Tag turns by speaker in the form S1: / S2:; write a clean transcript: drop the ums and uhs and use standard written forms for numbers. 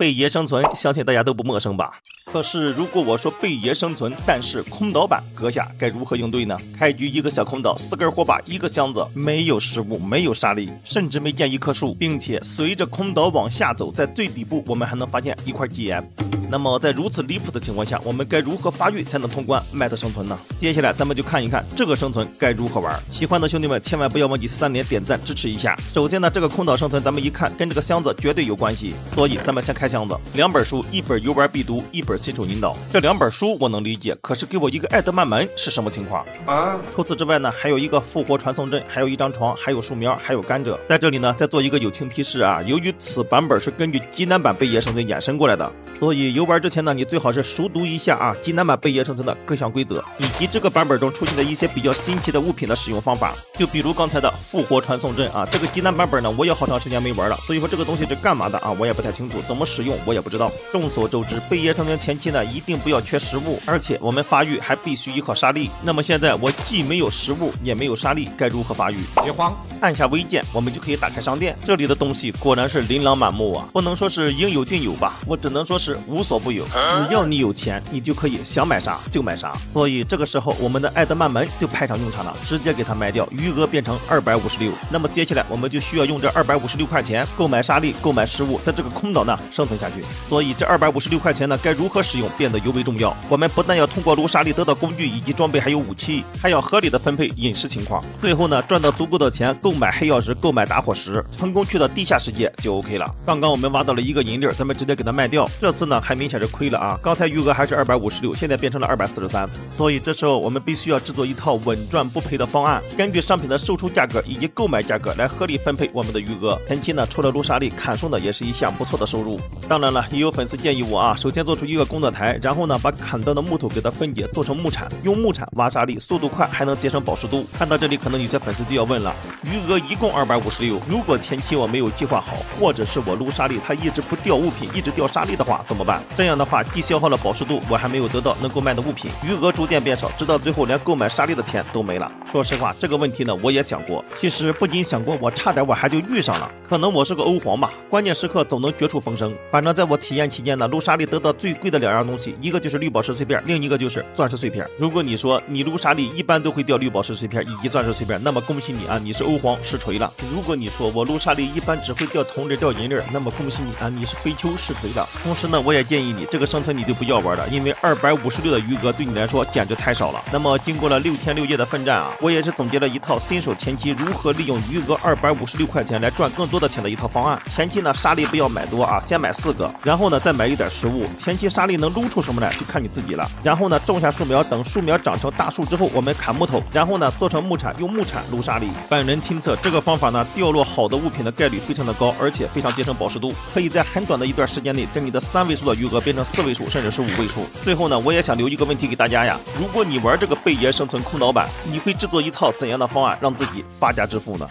S1: 贝爷生存，相信大家都不陌生吧？可是如果我说贝爷生存，但是空岛版，阁下该如何应对呢？开局一个小空岛，4根火把，一个箱子，没有食物，没有沙粒，甚至没见一棵树，并且随着空岛往下走，在最底部我们还能发现一块基岩。那么在如此离谱的情况下，我们该如何发育才能通关麦特生存呢？接下来咱们就看一看这个生存该如何玩。喜欢的兄弟们千万不要忘记3连点赞支持一下。首先呢，这个空岛生存咱们一看跟这个箱子绝对有关系，所以咱们先开箱子。2本书，一本游玩必读，一本新手引导。这2本书我能理解，可是给我一个艾德曼门是什么情况啊？除此之外呢，还有一个复活传送阵，还有一张床，还有树苗，还有甘蔗。在这里呢，再做一个友情提示啊，由于此版本是根据极难版贝爷生存衍生过来的，所以游玩之前呢，你最好是熟读一下啊极难版贝爷生存的各项规则，以及这个版本中出现的一些比较新奇的物品的使用方法。就比如刚才的复活传送阵啊，这个极难版本呢，我也好长时间没玩了，所以说这个东西是干嘛的啊，我也不太清楚，怎么使用我也不知道。众所周知，贝爷生存前期呢，一定不要缺食物，而且我们发育还必须依靠沙粒。那么现在我既没有食物，也没有沙粒，该如何发育？
S2: 别慌，
S1: 按下 V 键，我们就可以打开商店。这里的东西果然是琳琅满目啊，不能说是应有尽有吧，我只能说是无所不有。只要你有钱，你就可以想买啥就买啥。所以这个时候，我们的艾德曼门就派上用场了，直接给它卖掉，余额变成256。那么接下来我们就需要用这256块钱购买沙粒，购买食物，在这个空岛呢生存下去。所以这256块钱呢，该如何使用变得尤为重要。我们不但要通过撸沙粒得到工具以及装备，还有武器，还要合理的分配饮食情况。最后呢，赚到足够的钱购买黑曜石，购买打火石，成功去到地下世界就 OK 了。刚刚我们挖到了一个银粒，咱们直接给它卖掉。这次呢还明显是亏了啊，刚才余额还是256，现在变成了243。所以这时候我们必须要制作一套稳赚不赔的方案，根据商品的售出价格以及购买价格来合理分配我们的余额。前期呢，除了撸沙粒，砍树呢也是一项不错的收入。当然了，也有粉丝建议我啊，首先做出一个工作台，然后呢把砍到的木头给它分解做成木铲，用木铲挖沙粒，速度快，还能节省保湿度。看到这里，可能有些粉丝就要问了，余额一共256，如果前期我没有计划好，或者是我撸沙粒它一直不掉物品，一直掉沙粒的话怎么办？这样的话既消耗了保湿度，我还没有得到能够卖的物品，余额逐渐变少，直到最后连购买沙粒的钱都没了。说实话，这个问题呢我也想过，其实不仅想过，我差点我还就遇上了。可能我是个欧皇吧，关键时刻总能绝处逢生。反正在我体验期间呢，撸沙粒得到最贵的2样东西，一个就是绿宝石碎片，另一个就是钻石碎片。如果你说你撸沙粒一般都会掉绿宝石碎片以及钻石碎片，那么恭喜你啊，你是欧皇实锤了。如果你说我撸沙粒一般只会掉铜粒掉银粒，那么恭喜你啊，你是飞丘实锤了。同时呢，我也建议你这个生存你就不要玩了，因为256的余额对你来说简直太少了。那么经过了6天6夜的奋战啊，我也是总结了一套新手前期如何利用余额256块钱来赚更多的钱的一套方案。前期呢，沙粒不要买多啊，先买4个，然后呢再买一点食物。前期沙粒能撸出什么来就看你自己了。然后呢，种下树苗，等树苗长成大树之后，我们砍木头，然后呢做成木铲，用木铲撸沙粒。本人亲测，这个方法呢掉落好的物品的概率非常的高，而且非常节省保湿度，可以在很短的一段时间内将你的3位数的余额变成4位数，甚至是5位数。最后呢，我也想留一个问题给大家呀，如果你玩这个贝爷生存空岛版，你会制作一套怎样的方案让自己发家致富呢？